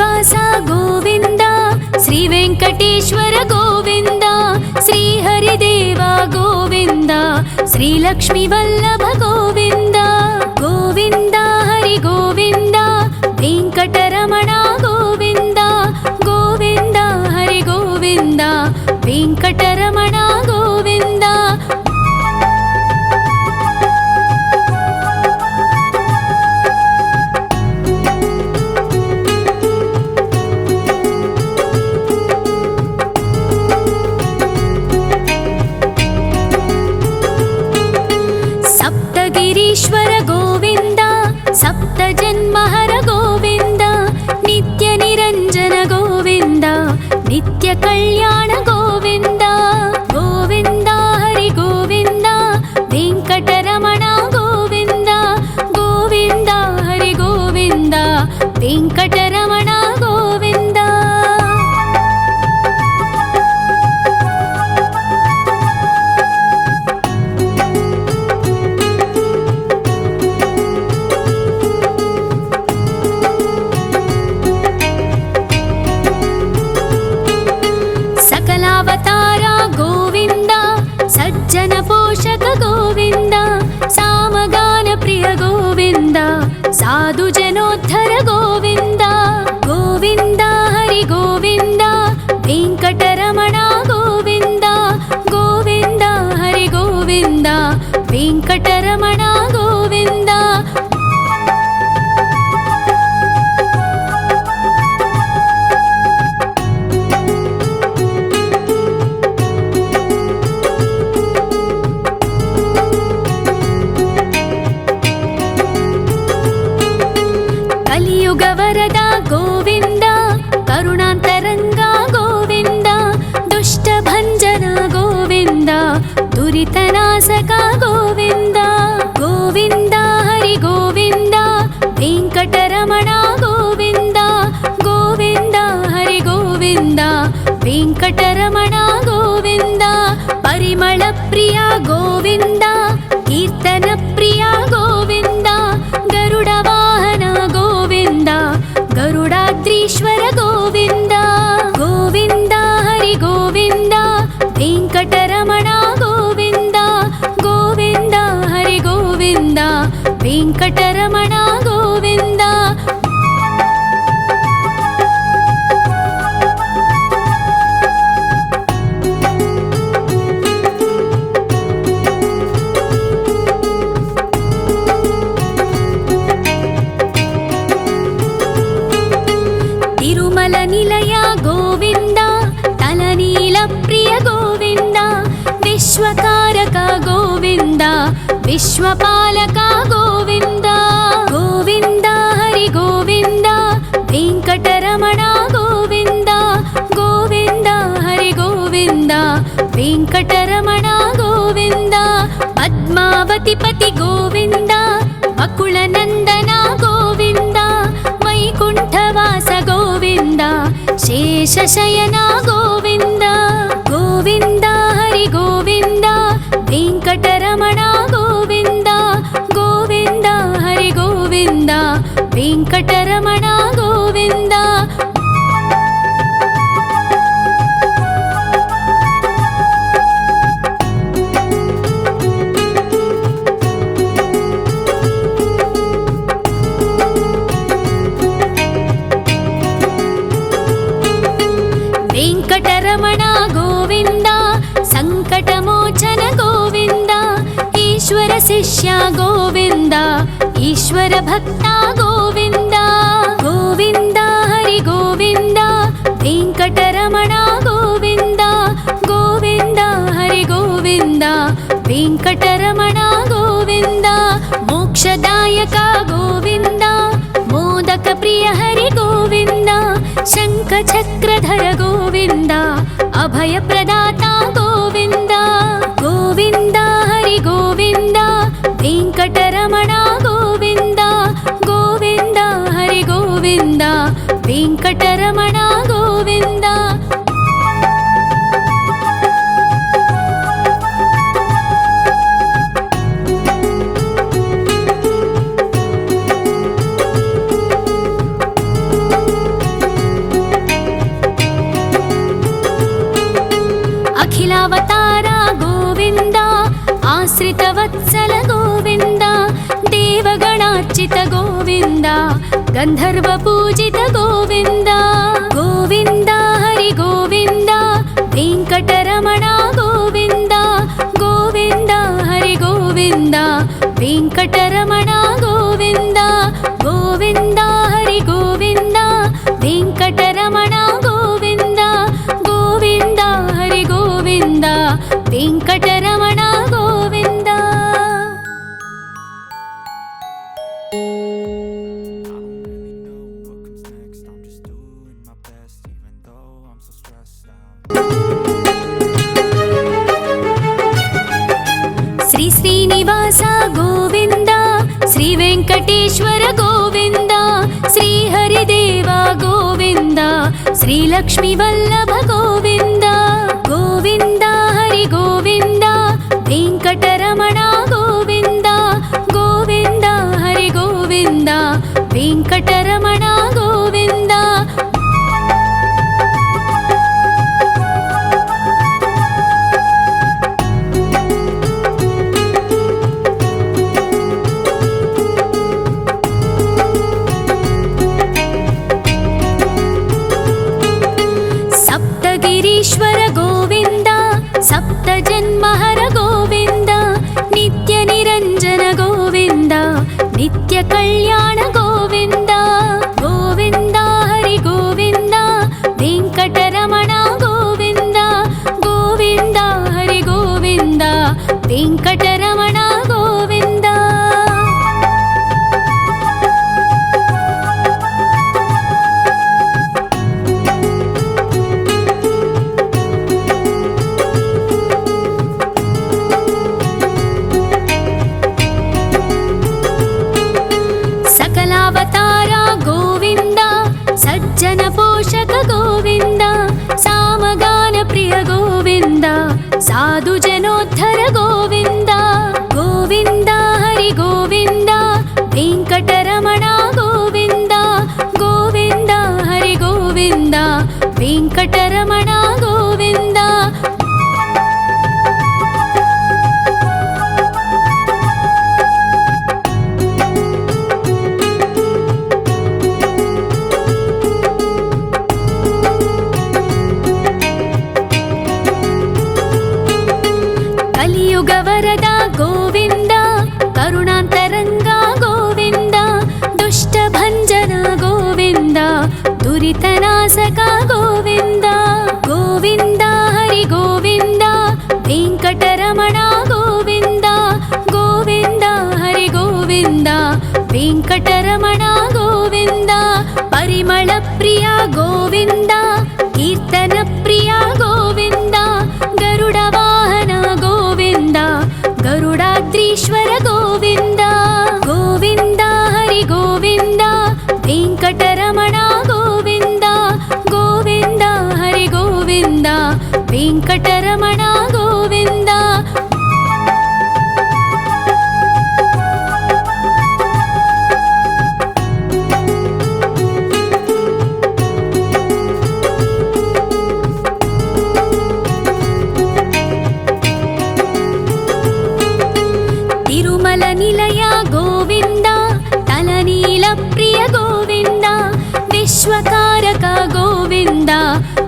ಶ್ರೀನಿವಾಸ ಗೋವಿಂದ, ಶ್ರೀ ವೆಂಕಟೇಶ್ವರ ಗೋವಿಂದ, ಶ್ರೀ ಹರಿದೇವ ಗೋವಿಂದ, ಶ್ರೀ ಲಕ್ಷ್ಮೀ ವಲ್ಲಭ ಗೋವಿಂದ. ಗೋವಿಂದ ಹರಿ ಗೋವಿಂದ, ವೆಂಕಟರಮಣ ಗೋವಿಂದ, ಗೋವಿಂದ ಹರಿ ಗೋವಿಂದ, ವೆಂಕಟರಮಣ ಗೋವಿಂದ. ಸಪ್ತಗಿರೀಶ್ವರ ಗೋವಿಂದ, ಸಪ್ತ ಜನ್ಮಹರ ಗೋವಿಂದ, ನಿತ್ಯ ನಿರಂಜನ ಗೋವಿಂದ, ನಿತ್ಯ ಕಲ್ಯಾಣ ಗೋವಿಂದ. ಗೋವಿಂದ ಹರಿ ಗೋವಿಂದ, ವೆಂಕಟರಮಣ ಗೋವಿಂದ, ಗೋವಿಂದ ಹರಿ ಗೋವಿಂದ, ವೆಂಕಟರಮಣ ಗೋವಿಂದ. ಸಕಲಾವತಾರ ಗೋವಿಂದ, ಸಜ್ಜನ ಪೋಷಕ ಗೋವಿಂದ, ಸಾಮಗಾನ ಪ್ರಿಯ ಗೋವಿಂದ, ಸಾಧು ಜನೋದ್ಧರ ಗೋವಿಂದ. ಗೋವಿಂದ ಹರಿ ಗೋವಿಂದ, ವೆಂಕಟರಮಣ ಗೋವಿಂದ, ಗೋವಿಂದ ಹರಿ ಗೋವಿಂದ, ವೆಂಕಟರಮಣ ಗೋವಿಂದ. ಕಲಿಯುಗ ವರದ ಗೋವಿಂದ, ಕರುಣಾಂತರಂಗ ಗೋವಿಂದ, ದುಷ್ಟ ಭಂಜನ ಗೋವಿಂದ, ದುರಿತನಾಶಕ ಗೋವಿಂದ. ಗೋವಿಂದ ಹರಿ ಗೋವಿಂದ, ವೆಂಕಟರಮಣ ಗೋವಿಂದ, ಗೋವಿಂದ ಹರಿ ಗೋವಿಂದ, ವೆಂಕಟರಮಣ ಗೋವಿಂದ. ಪರಿಮಳ ಪ್ರಿಯ ಗೋವಿಂದ, ಕೀರ್ತನ ಪ್ರಿಯ ಗೋವಿಂದ, ಗರುಡ ವಾಹನ ಗೋವಿಂದ, ಗರುಡಾದ್ರೀಶ್ವರ ಗೋವಿಂದ. ಗೋವಿಂದ ಹರಿ ಗೋವಿಂದ, ವೆಂಕಟರಮಣ ಗೋವಿಂದ, ಗೋವಿಂದ ಹರಿ ಗೋವಿಂದ, ವೆಂಕಟರಮಣ ಗೋವಿಂದ. ತಿರುಮಲ ನಿಲಯ ಗೋವಿಂದ, ತಲನೀಲ ಪ್ರಿಯ ಗೋವಿಂದ, ವಿಶ್ವಕಾರಕ ಗೋವಿಂದ, ವಿಶ್ವಪಾಲಕ ಗೋವಿಂದ. ಗೋವಿಂದ ಹರಿ ಗೋವಿಂದ, ವೆಂಕಟರಮಣ ಗೋವಿಂದ, ಗೋವಿಂದ ಹರಿ ಗೋವಿಂದ, ವೆಂಕಟರಮಣ ಗೋವಿಂದ. ಪದ್ಮಾವತಿ ಪತಿ ಗೋವಿಂದ, ಬಕುಳ ನಂದನ ಗೋವಿಂದ, ವೈಕುಂಠವಾಸ ಗೋವಿಂದ, ಶೇಷಶಯನ ಗೋವಿಂದ. ಗೋವಿಂದ ಹರಿ ಗೋವಿಂದ, ವೆಂಕಟರಮಣ ಗೋವಿಂದ, ಗೋವಿಂದ ಹರಿ ಗೋವಿಂದ, ವೆಂಕಟರಮಣ ಗೋವಿಂದ. ವೆಂಕಟರಮಣ ಗೋವಿಂದ, ಸಂಕಟಮೋಚನ ಗೋವಿಂದ, ಈಶ್ವರ ಶಿಷ್ಯ ಗೋವಿಂದ, ಈಶ್ವರ ಭಕ್ತ ಗೋವಿಂದ. ಗೋವಿಂದ ಹರಿ ಗೋವಿಂದ, ವೆಂಕಟರಮಣ ಗೋವಿಂದ, ಗೋವಿಂದ ಹರಿ ಗೋವಿಂದ, ವೆಂಕಟರಮಣ ಗೋವಿಂದ. ಮೋಕ್ಷದಾಯಕ ಗೋವಿಂದ, ಮೋದಕ ಪ್ರಿಯ ಹರಿ ಗೋವಿಂದ, ಶಂಖ ಚಕ್ರಧರ ಗೋವಿಂದ, ಅಭಯ ಪ್ರದಾತ ಗೋವಿಂದ. ಗೋವಿಂದ ಹರಿ ಗೋವಿಂದ, ವೆಂಕಟರಮಣ ಗೋವಿಂದ, ಗೋವಿಂದ ಹರಿ ಗೋವಿಂದ, ವೆಂಕಟರಮಣ ಗೋವಿಂದ. देवगणार्चित गोविन्द गन्धर्वपूजित गोविन्द गोविन्द हरि गोविन्द वेङ्कटरमण गोविन्द गोविन्द हरि गोविन्द वेङ्कटरमण गोविन्द गोविन्द हरि गोविन्द वेङ्कटरमण गोविन्द गोविन्द हरि गोविन्द वेङ्कटरमण गोविन्द। श्री श्रीनिवास गोविन्द श्री वेङ्कटेश्वर गोविन्द श्री हरिदेव गोविन्द श्री लक्ष्मीवल्लभ गोविन्द गोविन्द हरि गोविन्द वेङ्कटरमण गोविन्द गोविन्द हरि गोविन्द वेङ्कटरमण गोविन्द। सप्तगिरीश्वर गोविन्द सप्तजन्महर गोविन्द नित्यनिरञ्जन गोविन्द नित्यकल्याण गोविन्द गोविन्द हरि गोविन्द वेङ्कटरमण गोविन्द गोविन्द हरि गोविन्द वेङ्कटरमण गोविन्द। सकलावतार गोविन्द सज्जन पोषक गोविन्द सामगान प्रिय गोविन्द साधु जनोद्धर गोविन्द गोविन्द हरि गोविन्द वेङ्कटरमण गोविन्द गोविन्द हरि गोविन्द वेङ्कटरमण गोविन्द। कलियुगवरद गोविन्द करुणान्तरङ्ग गोविन्द दुष्टभञ्जन गोविन्द दुरितनाशक गोविन्द गोविन्द हरि गोविन्द वेङ्कटरमण गोविन्द गोविन्द हरि गोविन्द वेङ्कटरमण गोविन्द। परिमलप्रिय गोविन्द कीर्तनप्रिय गोविन्द गरुडवाहन गोविन्द गरुडाद्रीश्वर गोविन्द गोविन्द हरि गोविन्द वेङ्कटरमण गोविन्द गोविन्द हरि गोविन्द वेङ्कटरमण गोविन्द। तिरुमल निलय गोविन्द तलनील प्रिय गोविन्द विश्वकारक गोविन्द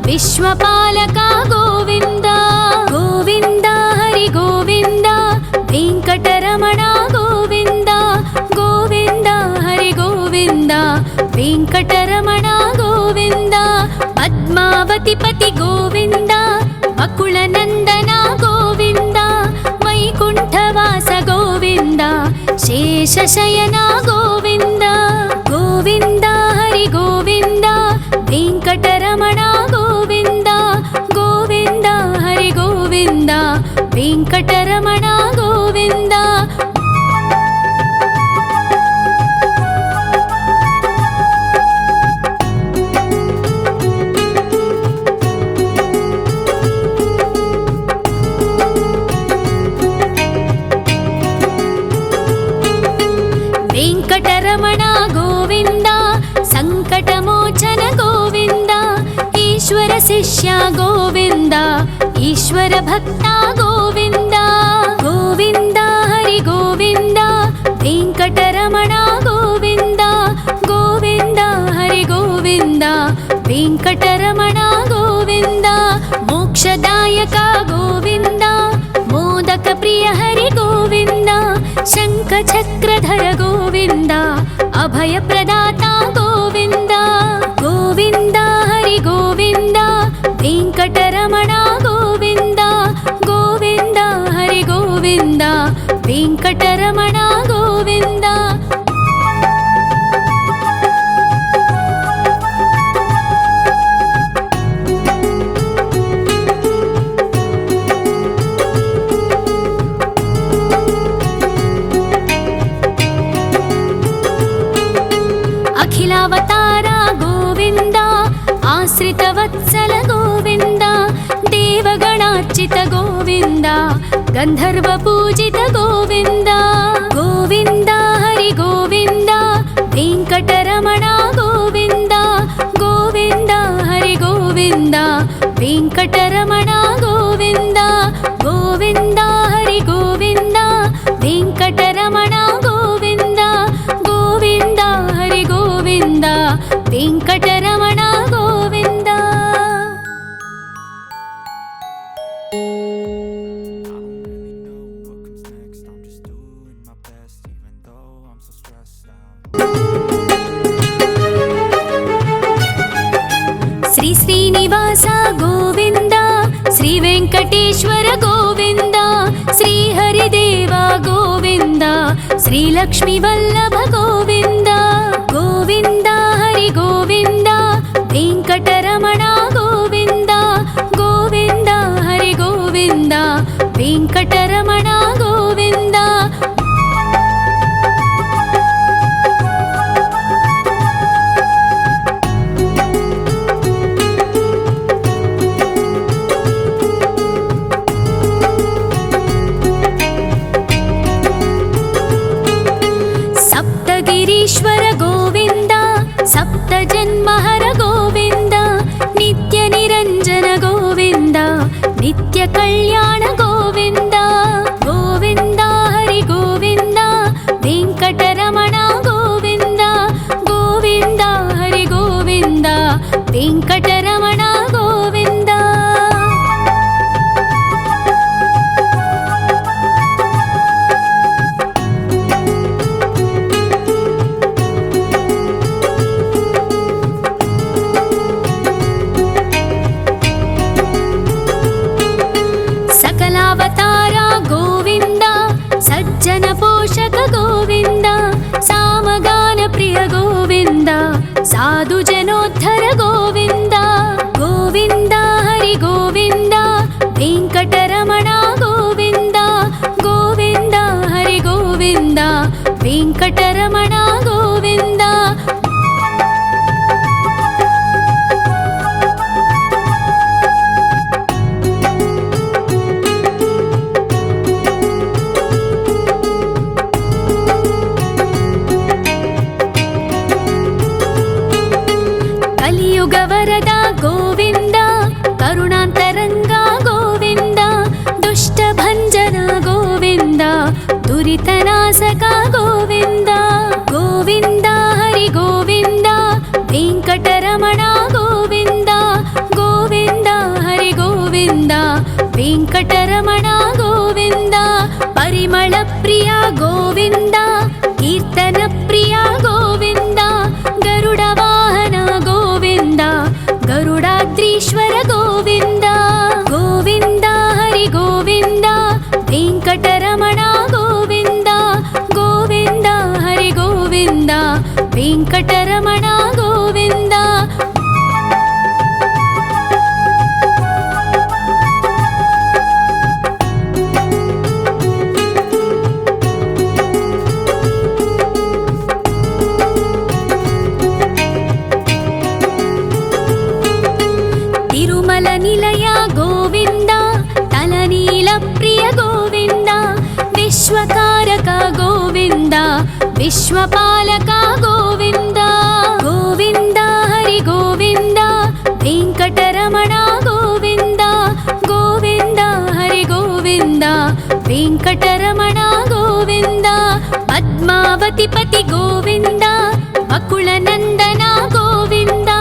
विश्वपालक गोविन्द गोविन्द हरि गोविन्द वेङ्कटरमण गोविन्द गोविन्द हरि गोविन्द वेङ्कटरमण गोविन्द। पद्मावतिपति गोविन्द वकुलनन्दन गोविन्द वैकुण्ठवास गोविन्द शेषशयन गोविन्द गोविन्द हरि गोविन्द वेङ्कटरमण गोविन्द गोविन्द हरि गोविन्द वेङ्कटरमण गोविन्द। वेङ्कटरमण गोविन्द सङ्कटमोचन गोविन्द ईश्वर शिष्य गोविन्द ईश्वर भक्त गोविन्द गोविन्द हरि गोविन्द वेङ्कटरमण ವೆಂಕಟರಮಣ ಗೋವಿಂದ ಗೋವಿಂದ ಹರಿ ಗೋವಿಂದ ವೆಂಕಟರಮಣ ಗೋವಿಂದ ಮೋಕ್ಷದಾಯಕ ಗೋವಿಂದ ಮೋದಕ ಪ್ರಿಯ ಹರಿ ಗೋವಿಂದ ಶಂಖ ಚಕ್ರಧರ ಗೋವಿಂದ ಅಭಯ ಪ್ರದಾತ ಗೋವಿಂದ ಗೋವಿಂದ ಹರಿ ಗೋವಿಂದ ವೆಂಕಟರಮಣ ಗೋವಿಂದ ಗೋವಿಂದ ಹರಿ ಗೋವಿಂದ ವೆಂಕಟರಮಣ ಗೋವಿಂದ. ಅಖಿಲಾವತಾರ ಗೋವಿಂದ ಆಶ್ರಿತವತ್ಸಲ ಗೋವಿಂದ ದೇವಗಣಾರ್ಚಿತ ಗೋವಿಂದ ಗಂಧರ್ವ ಪೂಜಿತ ಗೋವಿಂದ ಗೋವಿಂದ ಹರಿ ಗೋವಿಂದ ವೆಂಕಟರಮಣ ಗೋವಿಂದ ಗೋವಿಂದ ಹರಿ ಗೋವಿಂದ ವೆಂಕಟರಮಣ ಗೋವಿಂದ ಗೋವಿಂದ ಹರಿ ಗೋವಿಂದ ವೆಂಕಟರಮಣ ಗೋವಿಂದ ಗೋವಿಂದ ಹರಿ ಗೋವಿಂದ ವೆಂಕಟರಮಣ ಗೋವಿಂದ. ಶ್ರೀ ಶ್ರೀನಿವಾಸ ಗೋವಿಂದ ಶ್ರೀ ವೆಂಕಟೇಶ್ವರ ಗೋವಿಂದ ಶ್ರೀ ಹರಿದೇವ ಗೋವಿಂದ ಶ್ರೀ ಲಕ್ಷ್ಮೀ ವಲ್ಲಭ ಗೋವಿಂದ ಗೋವಿಂದ ಹರಿ ಗೋವಿಂದ ವೆಂಕಟರಮಣ ಗೋವಿಂದ ಗೋವಿಂದ ಹರಿ ಗೋವಿಂದ ವೆಂಕಟರಮಣ ಗೋವಿಂದ. ಸಪ್ತಗಿರೀಶ್ವರ ಗೋವಿಂದ ಸಪ್ತ ಜನ್ಮಹರ ಗೋವಿಂದ ನಿತ್ಯ ನಿರಂಜನ ಗೋವಿಂದ ನಿತ್ಯ ಕಲ್ಯಾಣ ಗೋವಿಂದ ಗೋವಿಂದ ಹರಿ ಗೋವಿಂದ ವೆಂಕಟರಮಣ ಗೋವಿಂದ ಗೋವಿಂದ ಹರಿ ಗೋವಿಂದ ವೆಂಕಟರಮಣ ಗೋವಿಂದ. ಸಕಲಾವತಾರ ಗೋವಿಂದ ಸಜ್ಜನ ಪೋಷಕ ಗೋವಿಂದ ಸಾಮಗಾನ ಪ್ರಿಯ ಗೋವಿಂದ ಸಾಧು ಜನೋದ್ಧರ ಗೋವಿಂದ ಗೋವಿಂದ ಹರಿ ಗೋವಿಂದ ವೆಂಕಟರಮಣ ಗೋವಿಂದ ಗೋವಿಂದ ಹರಿ ಗೋವಿಂದ ವೆಂಕಟರಮಣ ಗೋವಿಂದ. ಕಲಿಯುಗ ವರದ ಗೋವಿಂದ ಕರುಣಾಂತರಂಗ ಗೋವಿಂದ ದುಷ್ಟ ಭಂಜನ ಗೋವಿಂದ ದುರಿತನಾಶಕ ಗೋವಿಂದ ಗೋವಿಂದ ಹರಿ ಗೋವಿಂದ ವೆಂಕಟರಮಣ ಗೋವಿಂದ ಗೋವಿಂದ ಹರಿ ಗೋವಿಂದ ವೆಂಕಟರಮಣ ಗೋವಿಂದ. ಪರಿಮಳ ಪ್ರಿಯ ಗೋವಿಂದ ಕೀರ್ತನ ಪ್ರಿಯ ಗೋವಿಂದ ಗರುಡ ವಾಹನ ಗೋವಿಂದ ಗರುಡಾದ್ರೀಶ್ವರ ಗೋವಿಂದ ಗೋವಿಂದ ಹರಿ ಗೋವಿಂದ ವೆಂಕಟರಮಣ ಗೋವಿಂದ ಗೋವಿಂದ ಹರಿ ಗೋವಿಂದ ವೆಂಕಟರಮಣ ಗೋವಿಂದ. ತಿರುಮಲ ನಿಲಯ ಗೋವಿಂದ ತಲನೀಲ ಪ್ರಿಯ ಗೋವಿಂದ ವಿಶ್ವಕಾರಕ ಗೋವಿಂದ ವಿಶ್ವಪಾಲಕ ಗೋವಿಂದ ಗೋವಿಂದ ಹರಿ ಗೋವಿಂದ ವೆಂಕಟರಮಣ ಗೋವಿಂದ ಗೋವಿಂದ ಹರಿ ಗೋವಿಂದ ವೆಂಕಟರಮಣ ಗೋವಿಂದ. ಪದ್ಮ పద్మావతిపతి గోవింద అకుళనందన గోవింద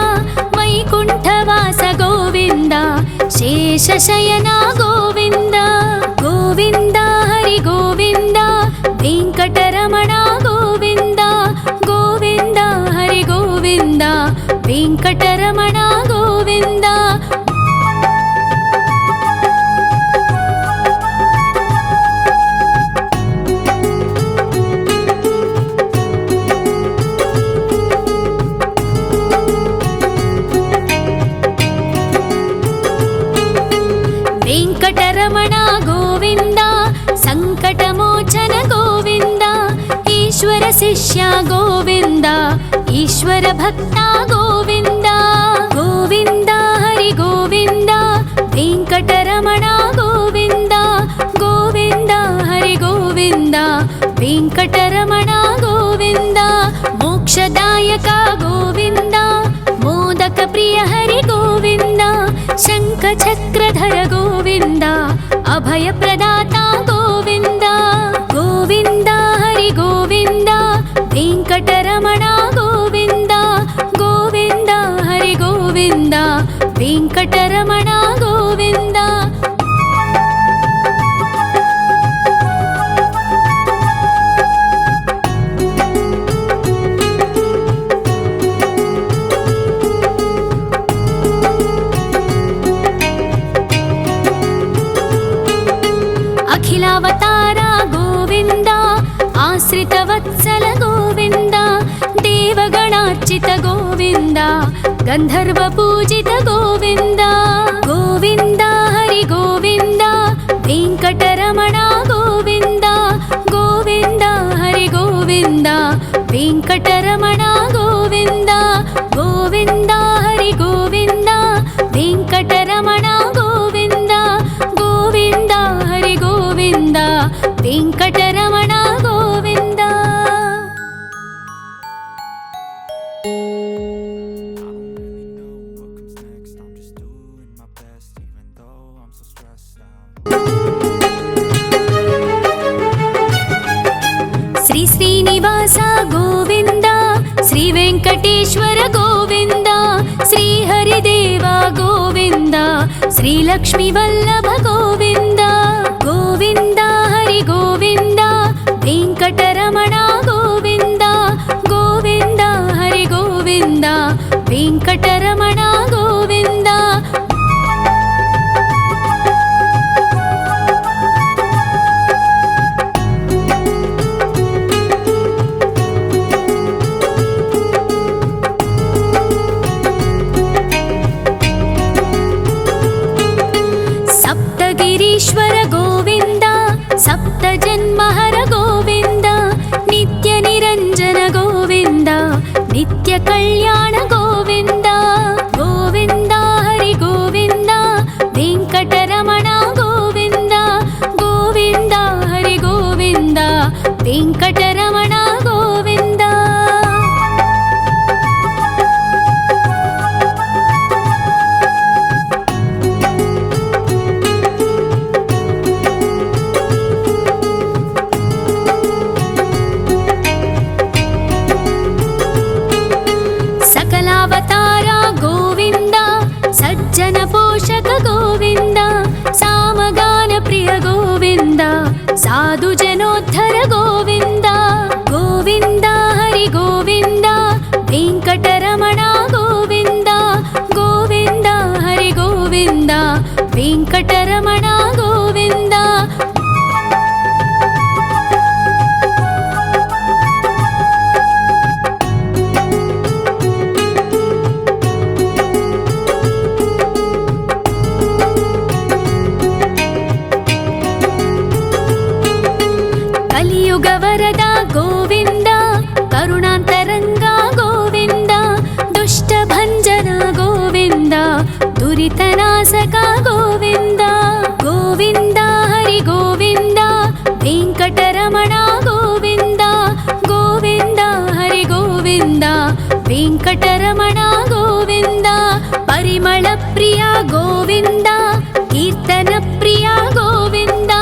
వైకుంఠవాస గోవింద శేషశయన గోవింద గోవింద హరి గోవింద వెంకటరమణ గోవింద గోవింద హరి గోవింద వెంకటరమణ గోవింద వెంకటరమణ గోవింద సంకటమోచన గోవింద ఈశ్వర శిష్య గోవింద ఈశ్వర భక్త గోవింద గోవింద హరి గోవింద వెంకటరమణ గోవింద గోవింద హరి గోవింద వెంకటరమణ గోవింద మోక్షదాయక గోవింద మోదక ప్రియ హరి గోవింద శంఖ చక్రధర గోవింద అభయ ప్రదాత గోవింద గోవింద హరి గోవింద వెంకటరమణ గోవింద గోవింద హరి గోవింద వెంకటరమణ గోవింద అఖిలావతార గోవింద ఆశ్రితవత్సల గోవింద దేవగణార్చిత గోవింద గంధర్వ పూజిత గోవింద గోవింద హరి గోవింద వెంకటరమణ గోవింద గోవింద హరి గోవింద వెంకటరమణ గోవింద గోవింద హరి గోవింద వెంకటరమణ గోవింద గోవింద హరి గోవింద వెంకటరమణ గోవింద శ్రీ శ్రీనివాస గోవింద శ్రీ వెంకటేశ్వర గోవింద శ్రీ హరిదేవ గోవింద శ్రీ లక్ష్మీ వల్లభ గోవింద గోవింద హరి గోవింద వెంకటరమణ గోవింద గోవింద హరి గోవింద వెంకటరమణ గోవింద సప్తగిరీశ్వర గోవింద సప్త జన్మహర గోవింద నిత్య నిరంజన గోవింద నిత్య కళ్యాణ గోవింద గోవింద హరి గోవింద వెంకటరమణ గోవింద గోవింద హరి గోవింద వెంకటరమణ గోవింద సకలావతార గోవింద సజ్జన పోషక గోవింద సామగాన ప్రియ గోవింద సాధు జనోద్ధర గోవింద గోవింద హరి గోవింద వెంకటరమణ గోవింద గోవింద హరి గోవింద వెంకటరమణ గోవింద కలియుగ వరద గోవింద కరుణాంతరంగ గోవింద దుష్ట భంజన గోవింద దురితనాశక గోవింద గోవింద హరి గోవింద వెంకటరమణ గోవింద గోవింద హరి గోవింద వెంకటరమణ గోవింద పరిమళ ప్రియ గోవింద కీర్తన ప్రియ గోవింద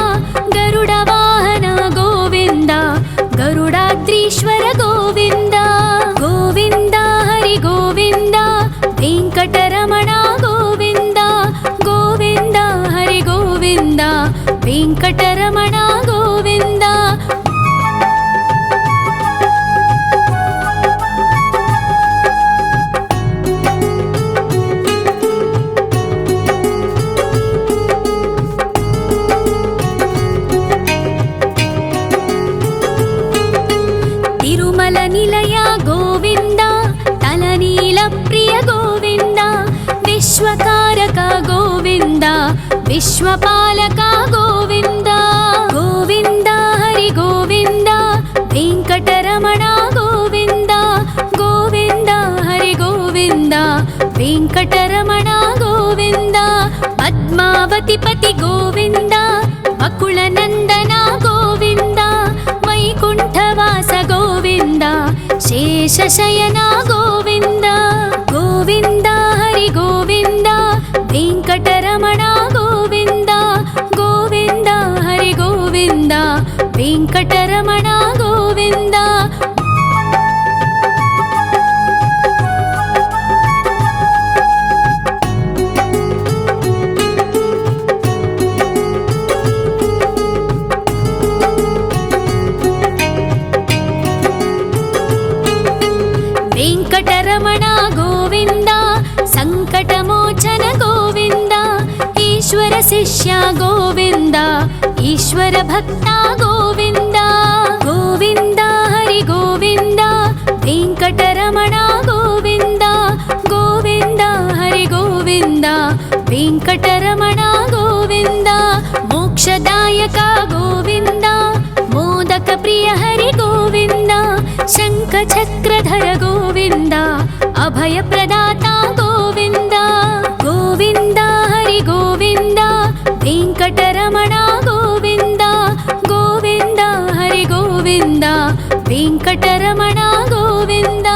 గరుడ వాహన గోవింద గరుడాద్రి निर्मल निलय गोविन्द तलनील प्रिय गोविन्द विश्वकारक गोविन्द विश्वपालक गोविन्द गोविन्द हरि गोविन्द वेङ्कटरमण गोविन्द गोविन्द हरि गोविन्द वेङ्कटरमण गोविन्द पद्मावतिपति गोविन्द अकुलनन्दन गोविन्द वैकुण्ठवास गोविन्द शेषशयन गोविन्द गोविन्द हरि गोविन्द वेङ्कटरमण गोविन्द गोविन्द हरि गोविन्द वेङ्कटरमण गोविन्द वेङ्कटरमण गोविन्द सङ्कटमोचन गोविन्द ईश्वर शिष्य गोविन्द ईश्वर भक्त गोविन्द गोविन्द हरि गोविन्द वेङ्कटरमण गोविन्द गोविन्द हरि गोविन्द वेङ्कटरमण गोविन्द मोक्षदायक गोविन्द मोदक प्रिय हरि गोविन्द शङ्खचक्रधर गोविन्द अभयप्रदाता गोविन्द गोविन्द हरि गोविन्द वेङ्कटरमण गोविन्द गोविन्द हरि गोविन्द वेङ्कटरमण गोविन्द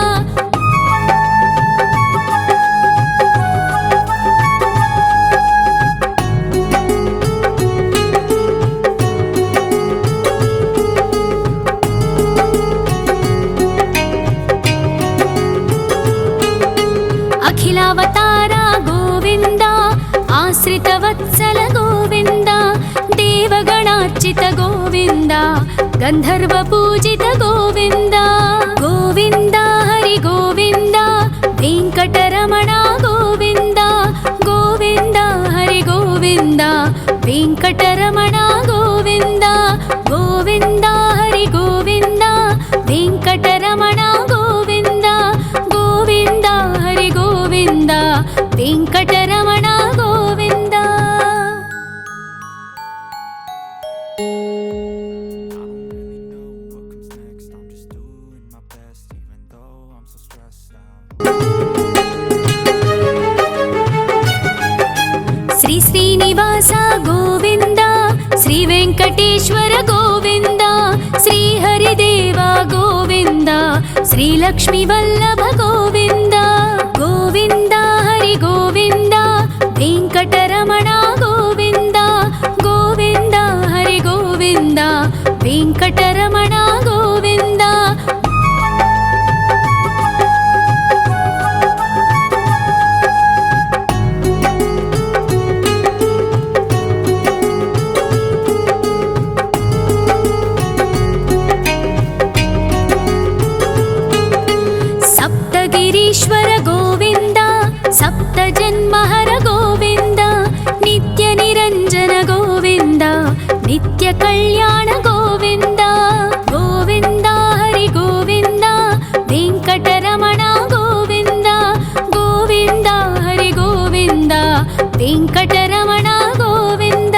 अखिलावतार गोविन्द आश्रितवत्सल गोविन्द देवगणार्चित गोविन्द गन्धर्वपूजित गोविन्द गोविन्द हरि गोविन्द वेङ्कटरमण गोविन्द गोविन्द हरि गोविन्द वेङ्कटरमण गोविन्द गोविन्द हरि गोविन्द वेङ्कटरमण गोविन्द गोविन्द हरि गोविन्द वेङ्कटरमण गोविन्द श्री श्रीनिवास गोविन्द श्री वेङ्कटेश्वर गोविन्द श्री हरिदेव गोविन्द श्री लक्ष्मीवल्लभ गोविन्द गोविन्द हरि गोविन्द वेङ्कटरमण गोविन्द गोविन्द हरि गोविन्द वेङ्कटरमण गोविन्द सप्तगिरीश्वर गोविन्द सप्तजन्महर गोविन्द नित्यनिरञ्जन गोविन्द नित्यकल्याण गोविन्द गोविन्द हरि गोविन्द वेङ्कटरमण गोविन्द गोविन्द हरि गोविन्द वेङ्कटरमण गोविन्द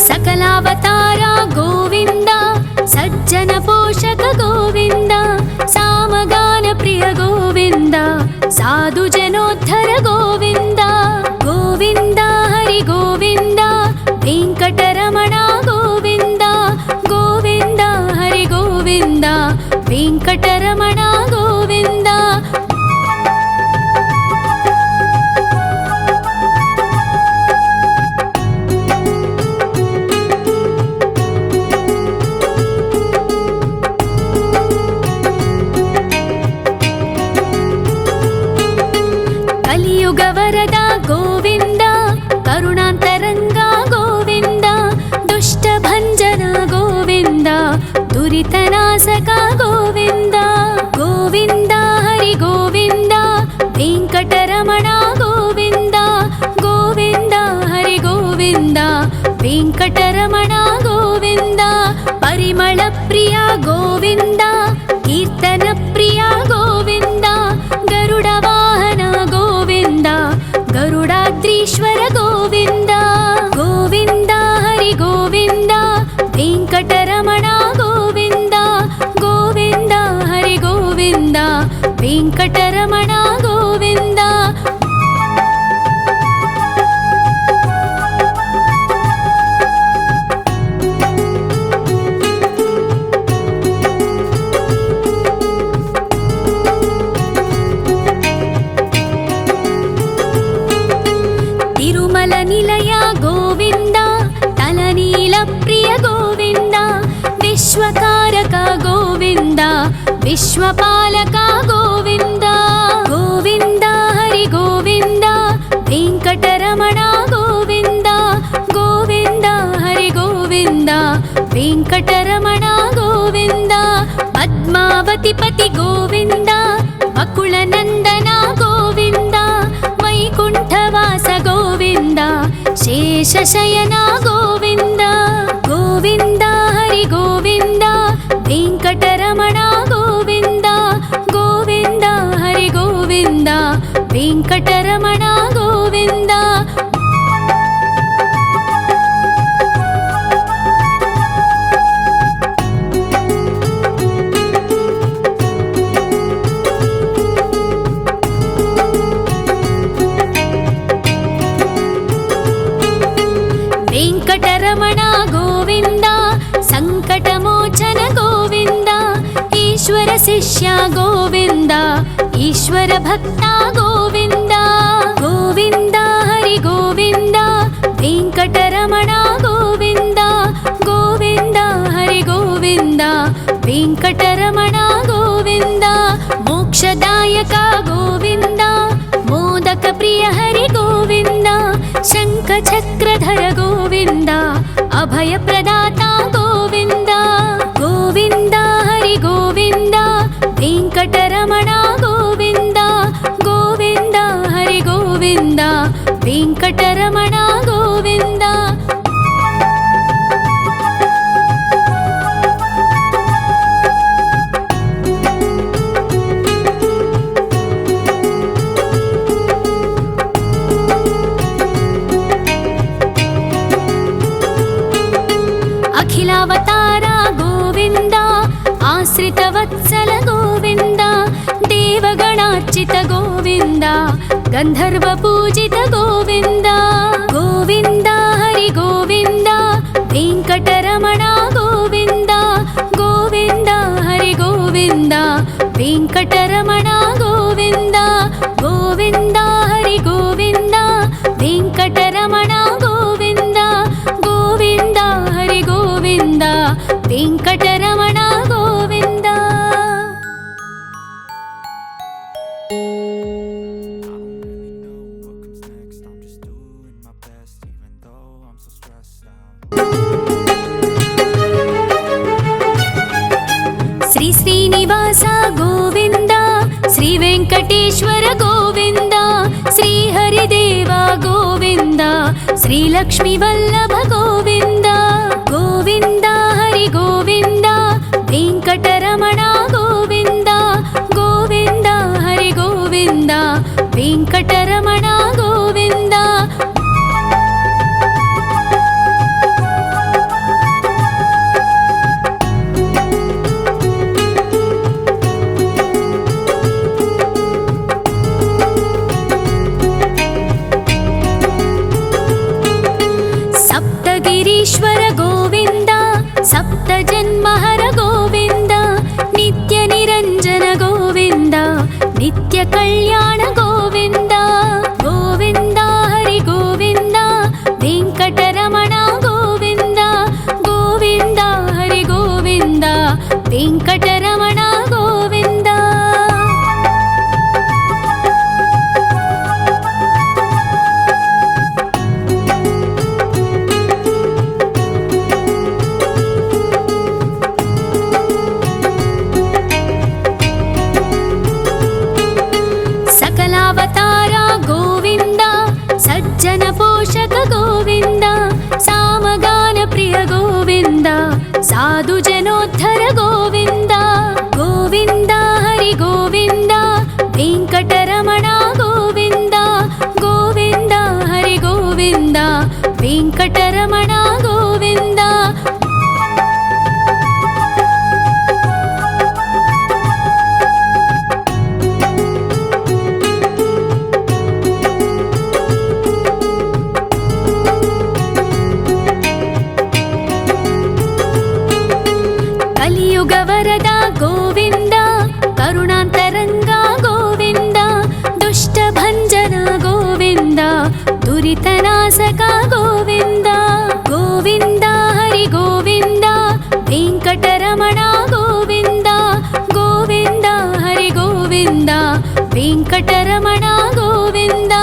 सकलावतार गोविन्द सज्जन पोषक गोविन्द सामगान प्रिय गोविन्द साधु जनोद्धर गोविन्द गोविन्द हरि गोविन्द वेङ्कटरमण गोविन्द गोविन्द हरि गोविन्द वेङ्कटरमण गोविन्द कलियुगवरद गोविन्द करुणान्तरङ्ग गोविन्द दुष्टभञ्जन गोविन्द दुरितनाश ಶ್ರೀನಿವಾಸಕ ಗೋವಿಂದ ಗೋವಿಂದ ಹರಿ ಗೋವಿಂದ ವೆಂಕಟರಮಣ ಗೋವಿಂದ ಗೋವಿಂದ ಹರಿ ಗೋವಿಂದ ವೆಂಕಟರಮಣ ಗೋವಿಂದ ಪರಿಮಳ ಪ್ರಿಯ ಗೋವಿಂದ ಕೀರ್ತನ ಪ್ರಿಯ ಗೋವಿಂದ ಗರುಡ ವಾಹನ ಗೋವಿಂದ ಗರುಡಾದ್ರೀಶ್ವರ ಗೋವಿಂದ ಗೋವಿಂದ ಹರಿ ಗೋವಿಂದ ವೆಂಕಟರಮಣ ಗೋವಿಂದ ಗೋವಿಂದ ಹರಿ ಗೋವಿಂದ ವೆಂಕಟರಮಣ ಗೋವಿಂದ ತಿರುಮಲ ನಿಲಯ ಗೋವಿಂದ ತಲನೀಲ ಪ್ರಿಯ ಗೋವಿಂದ ವಿಶ್ವಕಾರಕ ಗೋವಿಂದ ವಿಶ್ವಪಾಲಕ ಗೋವಿಂದ ಗೋವಿಂದ ಹರಿ ಗೋವಿಂದ ವೆಂಕಟರಮಣ ಗೋವಿಂದ ಗೋವಿಂದ ಹರಿ ಗೋವಿಂದ ವೆಂಕಟರಮಣ ಗೋವಿಂದ ಪದ್ಮಾವತಿ ಪತಿ ಗೋವಿಂದ ಅಕುಳ ನಂದನ ಗೋವಿಂದ ವೈಕುಂಠವಾಸ ಗೋವಿಂದ ಶೇಷಶಯನ ಗೋವಿಂದ ಗೋವಿಂದ ಹರಿ ಗೋವಿಂದ ವೆಂಕಟರಮಣ ಗೋವಿಂದ ಗೋವಿಂದ ಹರಿ ಗೋವಿಂದ ವೆಂಕಟರಮಣ ಗೋವಿಂದ ವೆಂಕಟರಮಣ ಗೋವಿಂದ ಸಂಕಟಮೋಚನ ಗೋವಿಂದ ಈಶ್ವರ ಶಿಷ್ಯ ಗೋವಿಂದ ಈಶ್ವರ ಭಕ್ತ ಗೋವಿಂದ ಗೋವಿಂದ ಹರಿ ಗೋವಿಂದ ವೆಂಕಟರಮಣ ಗೋವಿಂದ ಗೋವಿಂದ ಹರಿ ಗೋವಿಂದ ವೆಂಕಟರಮಣ ಗೋವಿಂದ ಮೋಕ್ಷದಾಯಕ ಗೋವಿಂದ ಮೋದಕ ಪ್ರಿಯ ಹರಿ ಗೋವಿಂದ ಶಂಖ ಚಕ್ರಧರ ಗೋವಿಂದ ಅಭಯ ಪ್ರದಾತ ಗೋವಿಂದ ಗೋವಿಂದ ಹರಿ ಗೋವಿಂದ ವೆಂಕಟರಮಣ ಗೋವಿಂದ ಗೋವಿಂದ ಹರಿ ಗೋವಿಂದ ವೆಂಕಟರಮಣ ಗೋವಿಂದ ಅಖಿಲಾವತಾರ ಗೋವಿಂದ ಆಶ್ರಿತ ವತ್ಸಲ ಗೋವಿಂದ ದೇವಗಣಾರ್ಚಿತ ಗೋವಿಂದ ಗಂಧರ್ವ ಪೂಜಿತ ಗೋವಿಂದ ಗೋವಿಂದ ಹರಿ ಗೋವಿಂದ ವೆಂಕಟರಮಣ ಗೋವಿಂದ ಗೋವಿಂದ ಹರಿ ಗೋವಿಂದ ವೆಂಕಟರಮಣ ಗೋವಿಂದ ಗೋವಿಂದ ಹರಿ ಗೋವಿಂದ ವೆಂಕಟರಮಣ ಗೋವಿಂದ ಗೋವಿಂದ ಹರಿ ಗೋವಿಂದ ವೆಂಕಟರಮಣ ಗೋವಿಂದ ಶ್ರೀ ಶ್ರೀನಿವಾಸ ಗೋವಿಂದ ಶ್ರೀ ವೆಂಕಟೇಶ್ವರ ಗೋವಿಂದ ಶ್ರೀ ಹರಿದೇವ ಗೋವಿಂದ ಶ್ರೀ ಲಕ್ಷ್ಮೀ ವಲ್ಲಭ ಗೋವಿಂದ ಗೋವಿಂದ ಹರಿ ಗೋವಿಂದ ವೆಂಕಟರಮಣ ಗೋವಿಂದ ಗೋವಿಂದ ಹರಿ ಗೋವಿಂದ ವೆಂಕಟರಮಣ ಗೋವಿಂದ ಸಪ್ತಗಿರೀಶ್ವರ ಗೋವಿಂದ ಸಪ್ತ ಜನ್ಮಹರ ಗೋವಿಂದ ನಿತ್ಯ ನಿರಂಜನ ಗೋವಿಂದ ನಿತ್ಯ ಕಲ್ಯಾಣ ಗೋವಿಂದ ಗೋವಿಂದ ಹರಿ ಗೋವಿಂದ ವೆಂಕಟರಮಣ ಗೋವಿಂದ ಗೋವಿಂದ ಹರಿ ಗೋವಿಂದ ವೆಂಕಟರಮಣ ಗೋವಿಂದ ವರದ ಗೋವಿಂದ ಕರುಣಾಂತರಂಗ ಗೋವಿಂದ ದುಷ್ಟಭಂಜನ ಗೋವಿಂದ ದುರಿತನಾಶಕ ಗೋವಿಂದ ಗೋವಿಂದ ಹರಿ ಗೋವಿಂದ ವೆಂಕಟರಮಣ ಗೋವಿಂದ ಗೋವಿಂದ ಹರಿ ಗೋವಿಂದ ವೆಂಕಟರಮಣ ಗೋವಿಂದ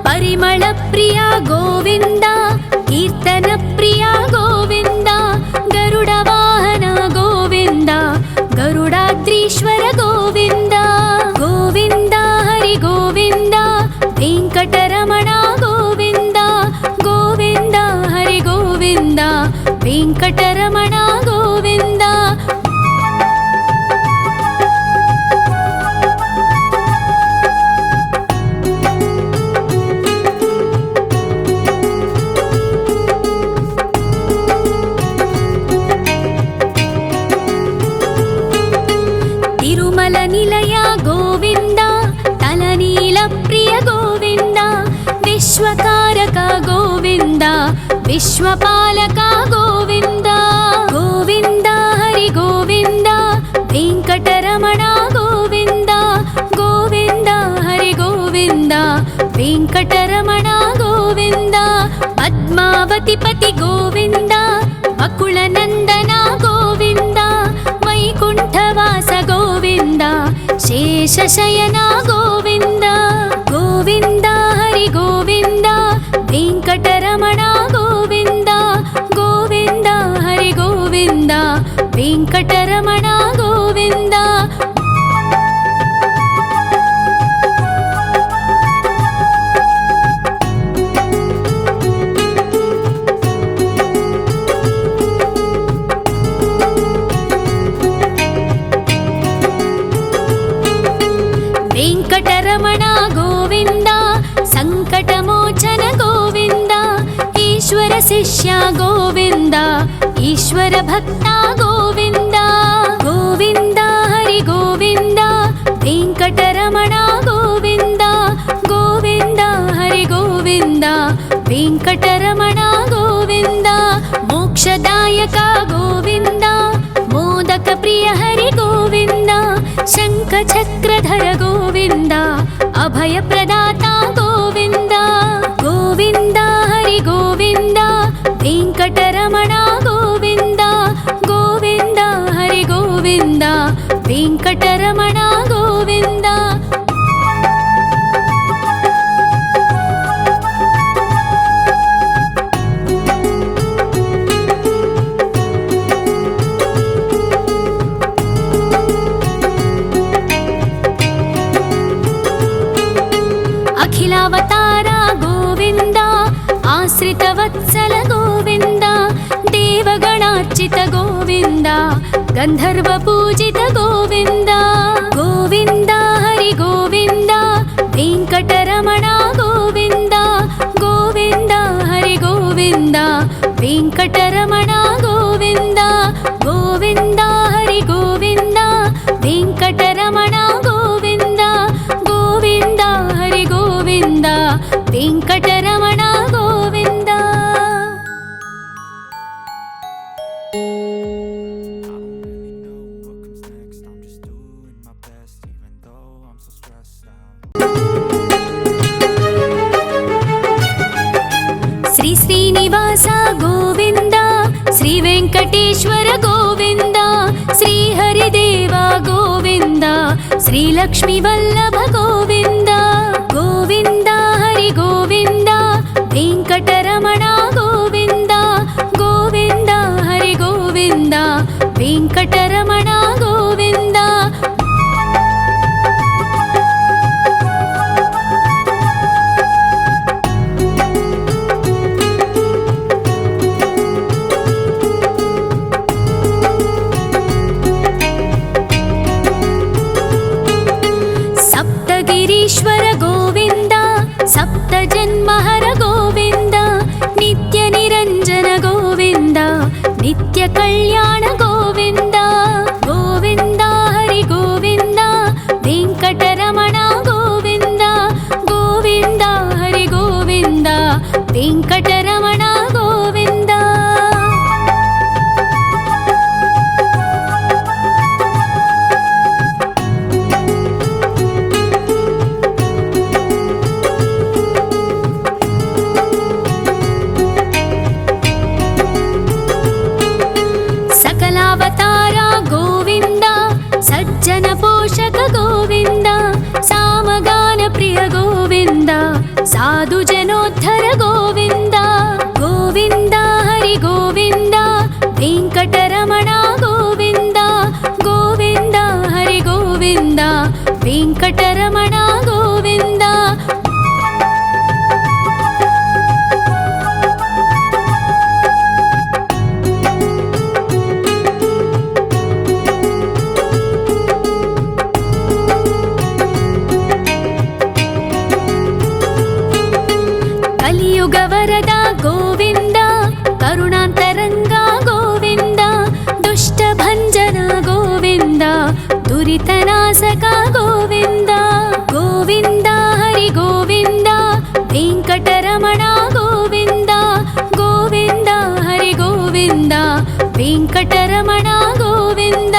ಪರಿಮಳ ಪ್ರಿಯ ಗೋವಿಂದ ಕೀರ್ತನ ಪ್ರಿಯ ಗೋವಿಂದ ಗರುಡ ವಾಹನ ಗೋವಿಂದ ಗರುಡಾದ್ರೀಶ್ವರ ಗೋವಿಂದ ಗೋವಿಂದ ಹರಿ ಗೋವಿಂದ ವೆಂಕಟರಮಣ ಗೋವಿಂದ ಗೋವಿಂದ ಹರಿ ಗೋವಿಂದ ವೆಂಕಟರಮಣ ಗೋವಿಂದ ತಿರುಮಲ ನಿಲಯ ಗೋವಿಂದ ತಲನೀಲ ಪ್ರಿಯ ಗೋವಿಂದ ವಿಶ್ವಕಾರಕ ಗೋವಿಂದ ವಿಶ್ವಪಾಲಕ ಗೋವಿಂದ ಗೋವಿಂದ ಹರಿ ಗೋವಿಂದ ವೆಂಕಟರಮಣ ಗೋವಿಂದ ಗೋವಿಂದ ಹರಿ ಗೋವಿಂದ ವೆಂಕಟರಮಣ ಗೋವಿಂದ ಪದ್ಮಾವತಿ ಪತಿ ಗೋವಿಂದ ಅಕುಳ ನಂದನ ಗೋವಿಂದ ವೈಕುಂಠವಾಸ ಗೋವಿಂದ ಶೇಷಶಯನ ಗೋವಿಂದ ಗೋವಿಂದ ಹರಿ ಗೋವಿಂದ ವೆಂಕಟರಮಣ ಗೋವಿಂದ ಗೋವಿಂದ ಹರಿ ಗೋವಿಂದ ವೆಂಕಟರಮಣ ಗೋವಿಂದ ವೆಂಕಟರಮಣ ಗೋವಿಂದ ಸಂಕಟಮೋಚನ ಗೋವಿಂದ ಈಶ್ವರ ಶಿಷ್ಯ ಗೋವಿಂದ ಈಶ್ವರ ಭಕ್ತ ಗೋವಿಂದ ಗೋವಿಂದ ಹರಿ ಗೋವಿಂದ ವೆಂಕಟರಮಣ ಗೋವಿಂದ ಗೋವಿಂದ ಹರಿ ಗೋವಿಂದ ವೆಂಕಟರಮಣ ಗೋವಿಂದ ಮೋಕ್ಷದಾಯಕ ಗೋವಿಂದ ಮೋದಕ ಪ್ರಿಯ ಹರಿ ಗೋವಿಂದ ಶಂಖ ಚಕ್ರಧರ ಗೋವಿಂದ ಅಭಯ ಪ್ರದಾತ ಗೋವಿಂದ ಗೋವಿಂದ ಹರಿ ಗೋವಿಂದ ವೆಂಕಟರಮಣ ಗೋವಿಂದ ಗೋವಿಂದ ಹರಿ ಗೋವಿಂದ ವೆಂಕಟರಮಣ ಗೋವಿಂದ ಅಖಿಲಾವತಾರ ಗೋವಿಂದ ಆಶ್ರಿತ ವತ್ಸಲ ಗೋವಿಂದ ದೇವಗಣಾರ್ಚಿತ ಗೋವಿಂದ ಗಂಧರ್ವ ಪೂಜಿತ ಗೋವಿಂದ ಗೋವಿಂದ ಹರಿ ಗೋವಿಂದ ವೆಂಕಟರಮಣ ಗೋವಿಂದ ಗೋವಿಂದ ಹರಿ ಗೋವಿಂದ ವೆಂಕಟರಮಣ ಗೋವಿಂದ ಗೋವಿಂದ ಹರಿ ಗೋವಿಂದ ವೆಂಕಟರಮಣ ಗೋವಿಂದ ಗೋವಿಂದ ಹರಿ ಗೋವಿಂದ ವೆಂಕಟರಮಣ ಗೋವಿಂದ ಶ್ರೀ ಶ್ರೀನಿವಾಸ ಗೋವಿಂದ ಶ್ರೀ ವೆಂಕಟೇಶ್ವರ ಗೋವಿಂದ ಶ್ರೀ ಹರಿದೇವ ಗೋವಿಂದ ಶ್ರೀ ಲಕ್ಷ್ಮೀ ವಲ್ಲಭ ಗೋವಿಂದ ಗೋವಿಂದ ಹರಿ ಗೋವಿಂದ ವೆಂಕಟರಮಣ ಗೋವಿಂದ ಗೋವಿಂದ ಹರಿ ಗೋವಿಂದ ವೆಂಕಟರಮಣ ಗೋವಿಂದ ಸಪ್ತಗಿರೀಶ್ವರ ಗೋವಿಂದ ಸಪ್ತ ಜನ್ಮಹರ ಗೋವಿಂದ ನಿತ್ಯ ನಿರಂಜನ ಗೋವಿಂದ ನಿತ್ಯ ಕಲ್ಯಾಣ ಗೋವಿಂದ ಗೋವಿಂದ ಹರಿ ಗೋವಿಂದ ವೆಂಕಟರಮಣ ಗೋವಿಂದ ಗೋವಿಂದ ಹರಿ ಗೋವಿಂದ ವೆಂಕಟರಮಣ ಗೋವಿಂದ ಗೋವಿಂದ ಸಾಧು ಜನೋದ್ಧರ ಗೋವಿಂದ ಗೋವಿಂದ ಹರಿ ಗೋವಿಂದ ವೆಂಕಟರಮಣ ಗೋವಿಂದ ಗೋವಿಂದ ಹರಿ ಗೋವಿಂದ ವೆಂಕಟರಮಣ ಗೋವಿಂದ ಕಲಿಯುಗ ವರದ ಗೋವಿಂದ ಕರುಣಾಂತರಂಗ ಗೋವಿಂದ ದುಷ್ಟ ಭಂಜನ ಗೋವಿಂದ ದುರಿತನಾಶಕ ಗೋವಿಂದ ಗೋವಿಂದ ಹರಿ ಗೋವಿಂದ ವೆಂಕಟರಮಣ ಗೋವಿಂದ ಗೋವಿಂದ ಹರಿ ಗೋವಿಂದ ವೆಂಕಟರಮಣ ಗೋವಿಂದ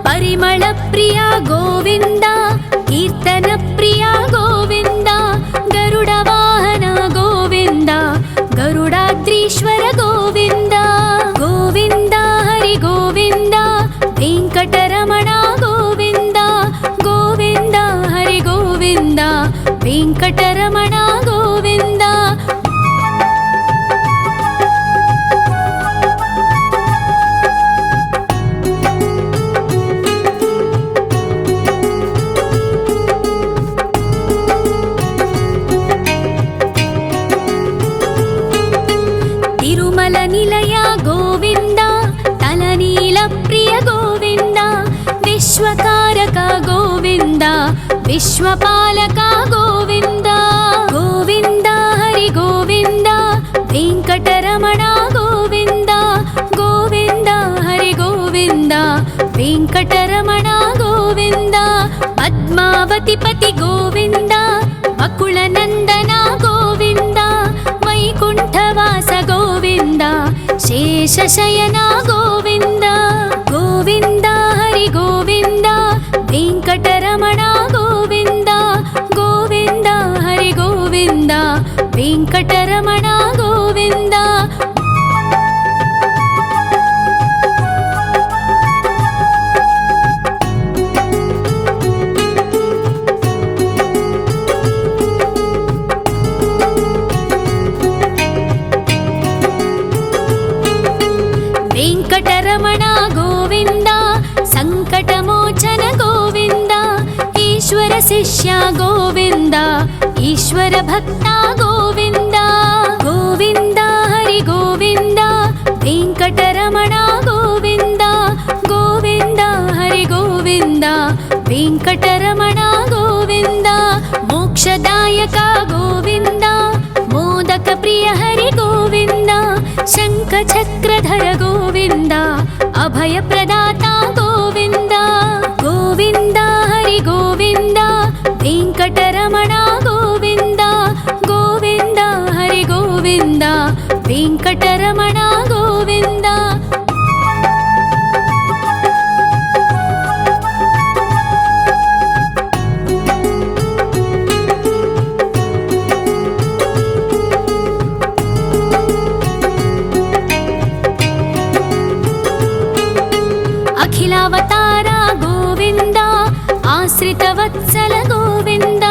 ಪರಿಮಳ ಪ್ರಿಯ ಗೋವಿಂದ ಕೀರ್ತನ ಪ್ರಿಯ ಗೋವಿಂದ ಗರುಡ ವಾಹನ ಗೋವಿಂದ ಗರುಡಾದ್ರೀಶ್ವರ ಗೋವಿಂದ ಗೋವಿಂದ ಹರಿ ಗೋವಿಂದ ವೆಂಕಟರಮಣ ಗೋವಿಂದ ಗೋವಿಂದ ಹರಿ ಗೋವಿಂದ ವೆಂಕಟರಮಣ ಗೋವಿಂದ ತಿರುಮಲ ನಿಲಯ ಗೋವಿಂದ ತಲನೀಲ ಪ್ರಿಯ ಗೋವಿಂದ ವಿಶ್ವಕಾರಕ ಗೋವಿಂದ ವಿಶ್ವಪಾಲಕ ಗೋವಿಂದ ಗೋವಿಂದ ಹರಿ ಗೋವಿಂದ ವೆಂಕಟರಮಣ ಗೋವಿಂದ ಗೋವಿಂದ ಹರಿ ಗೋವಿಂದ ವೆಂಕಟರಮಣ ಗೋವಿಂದ ಪದ್ಮಾವತಿ ಪತಿ ಗೋವಿಂದ ಬಕುಳ ನಂದನ ಗೋವಿಂದ ವೈಕುಂಠವಾಸ ಗೋವಿಂದ ಶೇಷಶಯನ ಗೋವಿಂದ ಗೋವಿಂದ ಹರಿ ಗೋವಿಂದ ವೆಂಕಟರಮಣ ಗೋವಿಂದ ಗೋವಿಂದ ಹರಿ ಗೋವಿಂದ ವೆಂಕಟರಮಣ ಗೋವಿಂದ ವೆಂಕಟರಮಣ ಗೋವಿಂದ ಸಂಕಟಮೋಚನ ಗೋವಿಂದ ಈಶ್ವರ ಶಿಷ್ಯ ಗೋವಿಂದ ಈಶ್ವರ ಭಕ್ತ ಗೋವಿಂದ ಗೋವಿಂದ ಹರಿ ಗೋವಿಂದ ವೆಂಕಟರಮಣ ಗೋವಿಂದ ಗೋವಿಂದ ಹರಿ ಗೋವಿಂದ ವೆಂಕಟರಮಣ ಗೋವಿಂದ ಮೋಕ್ಷದಾಯಕ ಗೋವಿಂದ ಮೋದಕ ಪ್ರಿಯ ಹರಿ ಗೋವಿಂದ ಶಂಖ ಚಕ್ರಧರ ಗೋವಿಂದ ಅಭಯ ಪ್ರದಾತ ಗೋವಿಂದ ಗೋವಿಂದ ಹರಿ ಗೋವಿಂದ ವೆಂಕಟರಮಣ ಗೋವಿಂದ ಗೋವಿಂದ ಹರಿ ಗೋವಿಂದ ವೆಂಕಟರಮಣ ಗೋವಿಂದ ಅಖಿಲಾವತಾರ ಗೋವಿಂದ ಆಶ್ರಿತ ವತ್ಸಲ ಗೋವಿಂದ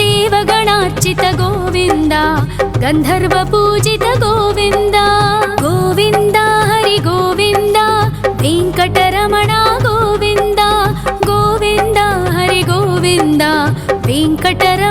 ದೇವಗಣಾರ್ಚಿತ ಗೋವಿಂದ ಗಂಧರ್ವ ಪೂಜಿತ ಗೋವಿಂದ ಗೋವಿಂದ ಹರಿ ಗೋವಿಂದ ವೆಂಕಟರಮಣ ಗೋವಿಂದ ಗೋವಿಂದ ಹರಿ ಗೋವಿಂದ ವೆಂಕಟರಮಣ